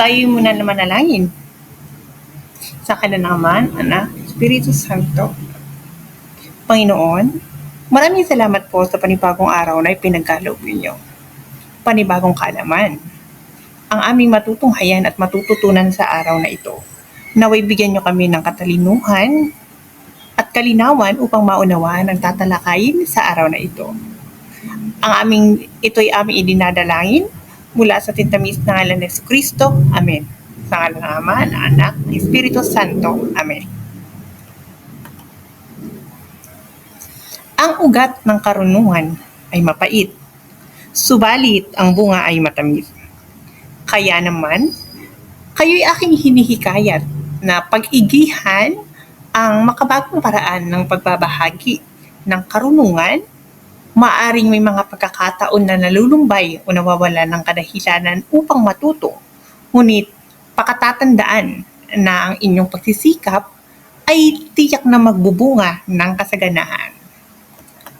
Tayo muna naman manalangin. Sa kanan naman, Anak, Espiritu Santo. Panginoon, maraming salamat po sa panibagong araw na ipinagkaloob ninyo. Panibagong kaalaman. Ang aming matutunghayan at matututunan sa araw na ito. Naway bigyan nyo kami ng katalinuhan at kalinawan upang maunawaan ang tatalakayin sa araw na ito. Ito'y aming idinadalangin mula sa tintamis ng ngalan ni Kristo. Amen. Sa ngalan ng Ama, ng Anak, ng Espiritu Santo. Amen. Ang ugat ng karunungan ay mapait, subalit ang bunga ay matamis. Kaya naman, kayo'y aking hinihikayat na pag-igihan ang makabagong paraan ng pagbabahagi ng karunungan. Maaring may mga pagkakataon na nalulumbay o nawawala ng kadahilanan upang matuto. Ngunit pakatatandaan na ang inyong pagsisikap ay tiyak na magbubunga ng kasaganahan.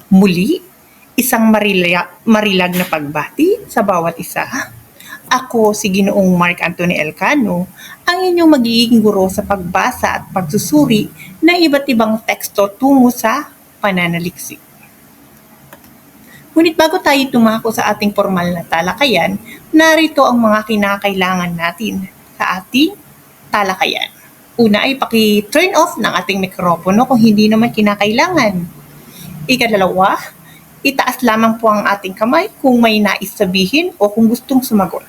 Muli, isang marilag na pagbati sa bawat isa. Ako si Ginoong Mark Anthony Elcano, ang inyong magiging guro sa pagbasa at pagsusuri ng iba't ibang teksto tungo sa pananaliksik. Ngunit bago tayo tumako sa ating formal na talakayan, narito ang mga kinakailangan natin sa ating talakayan. Una ay paki-turn off ng ating mikropono kung hindi naman kinakailangan. Ikadalawa, itaas lamang po ang ating kamay kung may nais sabihin o kung gustong sumagot.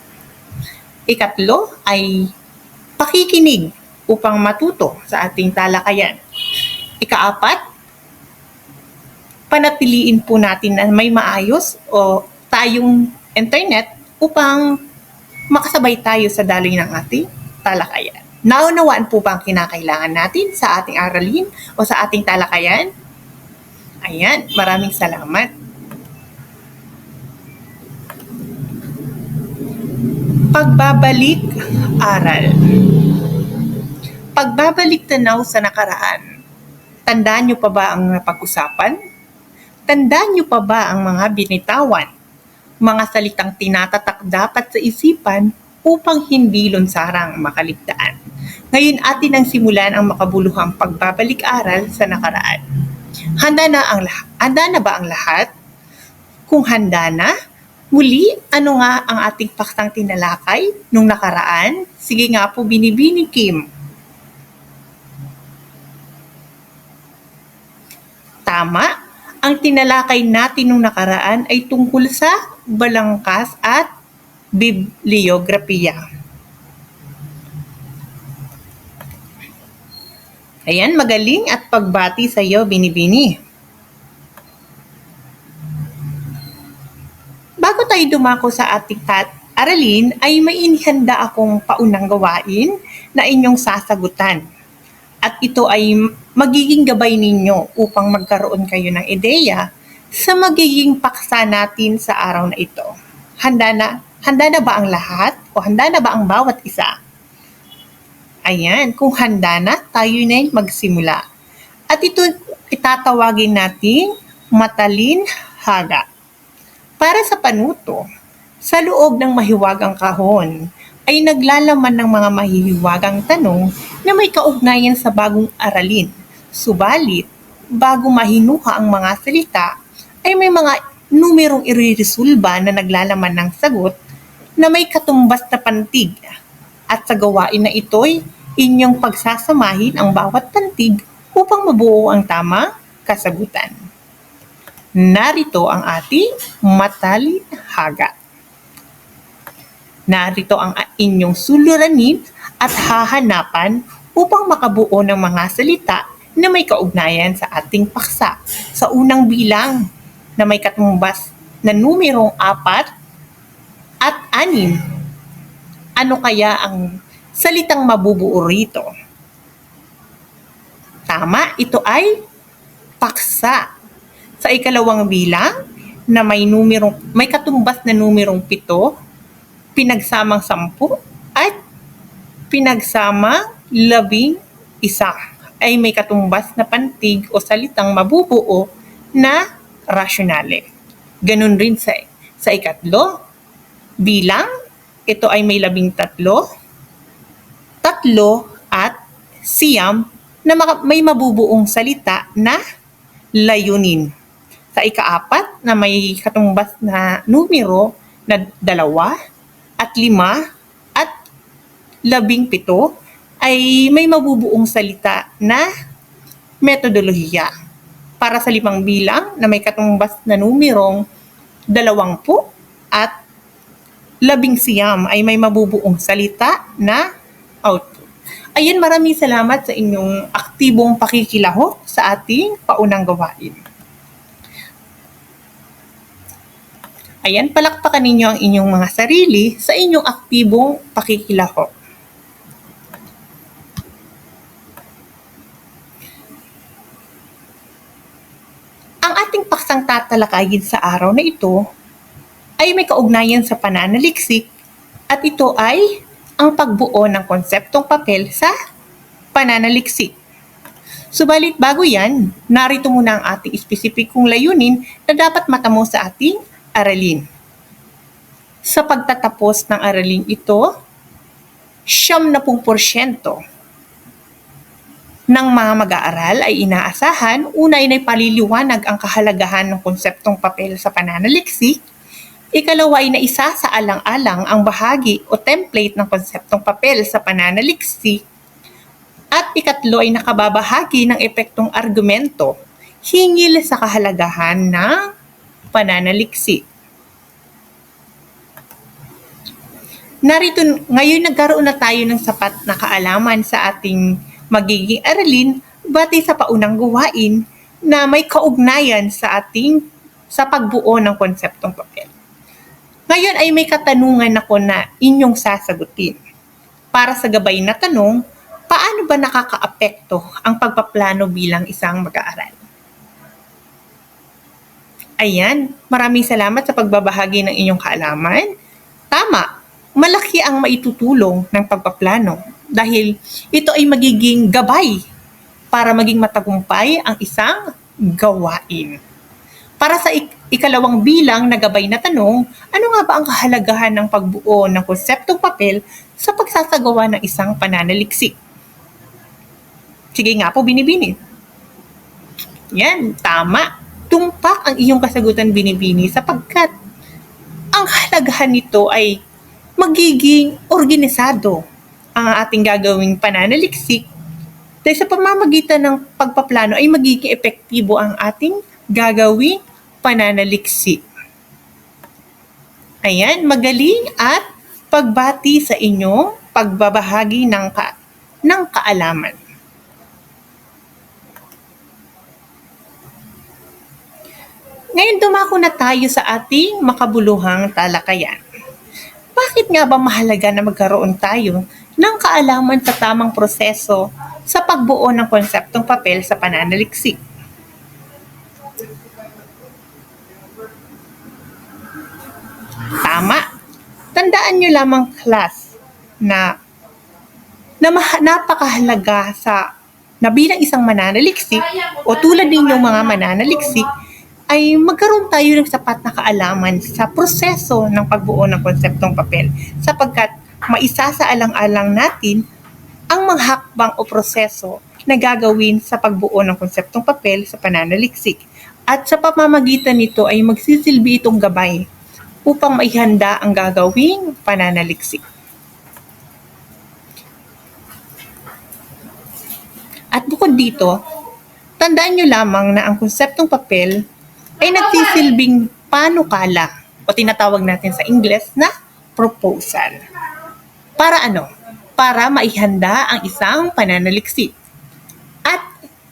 Ikatlo ay pakikinig upang matuto sa ating talakayan. Ikaapat, panatiliin po natin na may maayos o tayong internet upang makasabay tayo sa daloy ng ating talakayan. Naunawaan po ba ang kinakailangan natin sa ating aralin o sa ating talakayan? Ayan, maraming salamat. Pagbabalik aral. Pagbabalik tanaw sa nakaraan. Tandaan niyo pa ba ang napag-usapan? Tandaan niyo pa ba ang mga binitawan? Mga salitang tinatatak dapat sa isipan upang hindi lunsarang makaligtaan. Ngayon atin ang simulan ang makabuluhang pagbabalik-aral sa nakaraan. Handa na ba ang lahat? Kung handa na, muli, ano nga ang ating paksang tinalakay nung nakaraan? Sige nga po, Binibini Kim. Tama. Ang tinalakay natin nung nakaraan ay tungkol sa balangkas at bibliografiya. Ayan, magaling at pagbati sa iyo, Binibini. Bago tayo dumako sa ating aralin, ay may inihanda akong paunang gawain na inyong sasagutan. At ito ay magiging gabay ninyo upang magkaroon kayo ng ideya sa magiging paksa natin sa araw na ito. Handa na ba ang lahat o handa na ba ang bawat isa? Ayan, kung handa na, tayo na magsimula. At ito itatawagin natin matalinhaga. Para sa panuto, sa loob ng mahiwagang kahon, ay naglalaman ng mga mahihiwagang tanong na may kaugnayan sa bagong aralin. Subalit, bago mahinuha ang mga salita, ay may mga numerong iriresolba na naglalaman ng sagot na may katumbas na pantig. At sa gawain na ito'y inyong pagsasamahin ang bawat pantig upang mabuo ang tamang kasagutan. Narito ang ating matalinhaga. Narito ang inyong suliranin at hahanapan upang makabuo ng mga salita na may kaugnayan sa ating paksa. Sa unang bilang na may katumbas na numerong 4 at 6, ano kaya ang salitang mabubuo rito? Tama, ito ay paksa. Sa ikalawang bilang na may katumbas na numerong 7, pinagsamang 10 at pinagsamang 11 ay may katumbas na pantig o salitang mabubuo na rasyonale. Ganun rin sa ikatlo bilang, ito ay may 13 tatlo at siyam na may mabubuong salita na layunin. Sa ikaapat na may katumbas na numero na 2 at 5 at 17 ay may mabubuong salita na metodolohiya. Para sa 5 bilang na may katumbas na numerong 20 at 19 ay may mabubuong salita na output. Ayan, maraming salamat sa inyong aktibong pakikilahok sa ating paunang gawain. Ayan, palakpakan ninyo ang inyong mga sarili sa inyong aktibong pakikilahok. Ang ating paksang tatalakayin sa araw na ito ay may kaugnayan sa pananaliksik at ito ay ang pagbuo ng konseptong papel sa pananaliksik. Subalit bago yan, narito muna ang ating espesipikong layunin na dapat matamo sa ating aralin. Sa pagtatapos ng aralin ito, 70% ng mga mag-aaral ay inaasahan, una ay paliliwanag ang kahalagahan ng konseptong papel sa pananaliksik. Ikalawa ay naisa sa alang-alang ang bahagi o template ng konseptong papel sa pananaliksik. At ikatlo ay nakababahagi ng epektong argumento hingil sa kahalagahan ng pananaliksik. Narito, ngayon nagkaroon na tayo ng sapat na kaalaman sa ating magiging aralin batay sa paunang gawain na may kaugnayan sa pagbuo ng konseptong papel. Ngayon ay may katanungan ako na inyong sasagutin. Para sa gabay na tanong, paano ba nakakaapekto ang pagpaplano bilang isang mag-aaral? Ayan, maraming salamat sa pagbabahagi ng inyong kaalaman. Tama, malaki ang maitutulong ng pagpaplano dahil ito ay magiging gabay para maging matagumpay ang isang gawain. Para sa ikalawang bilang na gabay na tanong, ano nga ba ang kahalagahan ng pagbuo ng konseptong papel sa pagsasagawa ng isang pananaliksik? Sige nga po, Binibini. Yan, tama. Tumpak ang iyong kasagutan, Binibini, sapagkat ang kahalagahan nito ay magiging organisado ang ating gagawing pananaliksik dahil sa pamamagitan ng pagpaplano ay magiging epektibo ang ating gagawing pananaliksik. Ayan, magaling at pagbati sa inyong pagbabahagi ng kaalaman. Ngayon dumako na tayo sa ating makabuluhang talakayan. Bakit nga ba mahalaga na magkaroon tayo ng kaalaman sa tamang proseso sa pagbuo ng konseptong papel sa pananaliksik? Tama. Tandaan nyo lamang, class, na napakahalaga na bilang isang mananaliksik o tulad ninyong mga mananaliksik ay magkaroon tayo ng sapat na kaalaman sa proseso ng pagbuo ng konseptong papel sapagkat maisa sa alang-alang natin ang mga hakbang o proseso na gagawin sa pagbuo ng konseptong papel sa pananaliksik at sa pamamagitan nito ay magsisilbi itong gabay upang maihanda ang gagawing pananaliksik. At bukod dito, tandaan nyo lamang na ang konseptong papel ay nagsisilbing panukala o tinatawag natin sa Ingles na proposal. Para ano? Para maihanda ang isang pananaliksik. At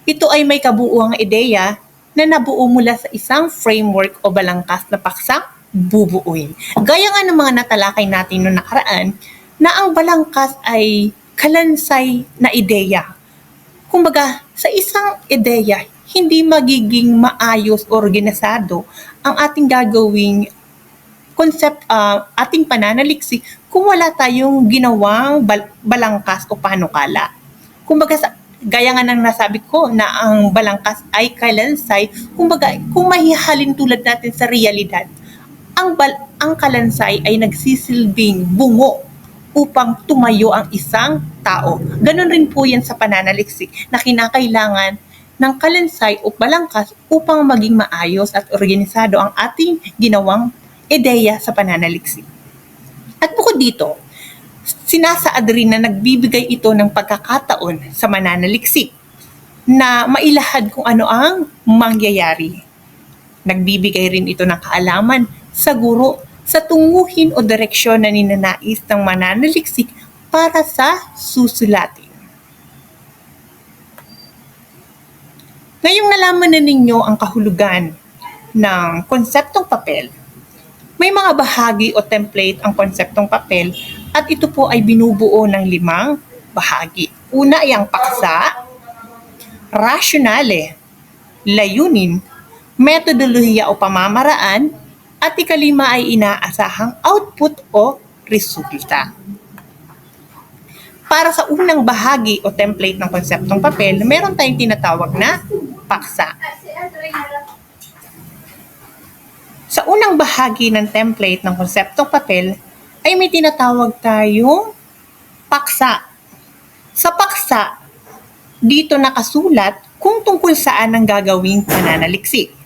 ito ay may kabuuang ideya na nabuo mula sa isang framework o balangkas na paksang bubuuin. Gaya nga ng mga natalakay natin noong nakaraan na ang balangkas ay kalansay na ideya. Kumbaga, sa isang ideya, hindi magiging maayos o organisado ang ating gagawing ating pananaliksik kung wala tayong ginawang balangkas o panukala. Kumbaga, gaya nga ng nasabi ko na ang balangkas ay kalansay, kumbaga, kung mahihalin tulad natin sa realidad, ang kalansay ay nagsisilbing bungo upang tumayo ang isang tao. Ganon rin po yan sa pananaliksik na kinakailangan ng kalansay o balangkas upang maging maayos at organisado ang ating ginawang ideya sa pananaliksik. At bukod dito, sinasaad rin na nagbibigay ito ng pagkakataon sa mananaliksik na mailahad kung ano ang mangyayari. Nagbibigay rin ito ng kaalaman sa guro sa tunguhin o direksyon na ninanais ng mananaliksik para sa susulatin. Ngayong nalaman na ninyo ang kahulugan ng konseptong papel, may mga bahagi o template ang konseptong papel at ito po ay binubuo ng 5 bahagi. Una ay ang paksa, rasyonale, layunin, metodolohiya o pamamaraan, at ikalima ay inaasahang output o resulta. Para sa unang bahagi o template ng konseptong papel, meron tayong tinatawag na paksa. Sa unang bahagi ng template ng konseptong papel ay may tinatawag tayong paksa. Sa paksa, dito nakasulat kung tungkol saan ang gagawing pananaliksik.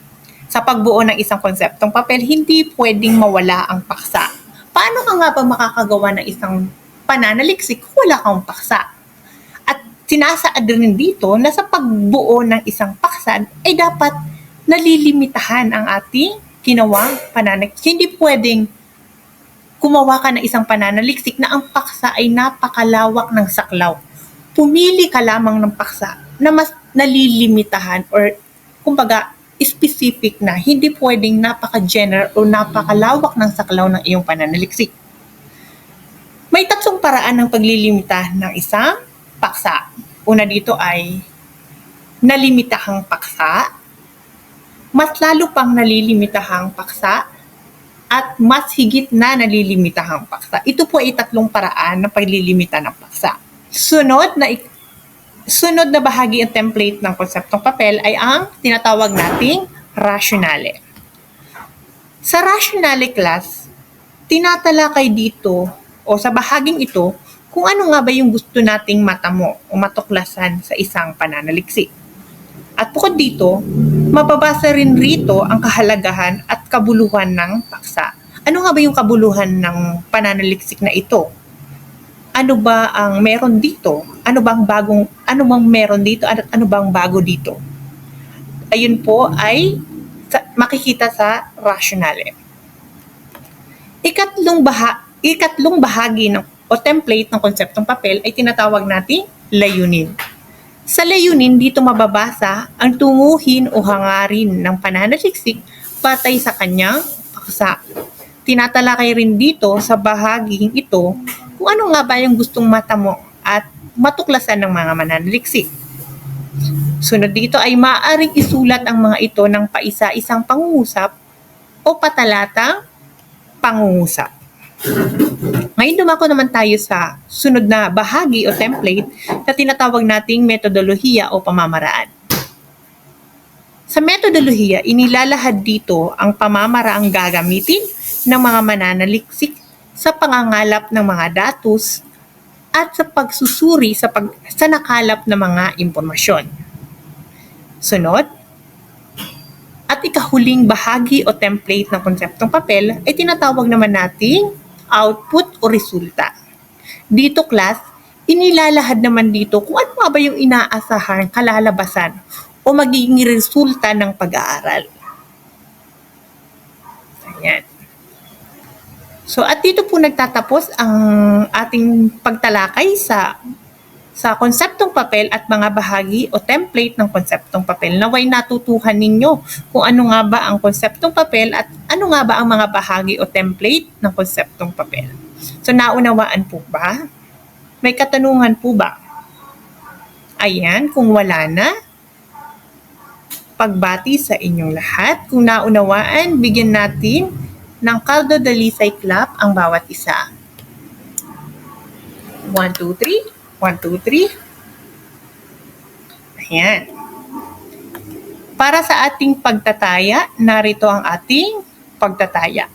Sa pagbuo ng isang konseptong papel, hindi pwedeng mawala ang paksa. Paano ka nga ba makakagawa ng isang pananaliksik kung wala kang paksa? At sinasaad rin dito na sa pagbuo ng isang paksa ay dapat nalilimitahan ang ating ginawang pananaliksik. Hindi pwedeng gumawa ka ng isang pananaliksik na ang paksa ay napakalawak ng saklaw. Pumili ka lamang ng paksa na mas nalilimitahan or kumbaga specific na, hindi pwedeng napaka-general o napakalawak ng saklaw ng iyong pananaliksik. May 3 paraan ng paglilimita ng isang paksa. Una dito ay nalimitahang paksa, mas lalo pang nalilimitahang paksa, at mas higit na nalilimitahang paksa. Ito po ay 3 paraan ng paglilimita ng paksa. Sunod na bahagi ng template ng konseptong papel ay ang tinatawag nating rasyonale. Sa rasyonale class, tinatalakay dito o sa bahaging ito kung ano nga ba yung gusto nating matamo o matuklasan sa isang pananaliksik. At bukod dito, mababasa rin rito ang kahalagahan at kabuluhan ng paksa. Ano nga ba yung kabuluhan ng pananaliksik na ito? Ano ba ang meron dito? Ano bang meron dito at ano bang bago dito? Ayun po ay makikita sa rasyonale. Ikatlong bahagi o template ng konseptong papel ay tinatawag nating layunin. Sa layunin, dito mababasa ang tunguhin o hangarin ng pananaliksik batay sa kanyang paksa. Tinatalakay rin dito sa bahaging ito kung ano nga ba yung gustong matamo at matuklasan ng mga mananaliksik. Sunod dito ay maaaring isulat ang mga ito ng paisa-isang pangungusap o patalatang pangungusap. Ngayon dumako naman tayo sa sunod na bahagi o template na tinatawag nating metodolohiya o pamamaraan. Sa metodolohiya, inilalahad dito ang pamamaraang gagamitin ng mga mananaliksik sa pangangalap ng mga datos at sa pagsusuri sa nakalap ng mga impormasyon. Sunod, at ikahuling bahagi o template ng konseptong papel ay tinatawag naman nating output o resulta. Dito class, inilalahad naman dito kung ano nga ba yung inaasahang kalalabasan o magiging resulta ng pag-aaral. Ayan. So at dito po nagtatapos ang ating pagtalakay sa konseptong papel at mga bahagi o template ng konseptong papel. Naway natutuhan ninyo kung ano nga ba ang konseptong papel at ano nga ba ang mga bahagi o template ng konseptong papel. So naunawaan po ba? May katanungan po ba? Ayan, kung wala na, pagbati sa inyong lahat. Kung naunawaan, bigyan natin ng Caldo Dalisay clap ang bawat isa. 1, 2, 3. 1, 2, 3. Ayan. Para sa ating pagtataya, narito ang ating pagtataya.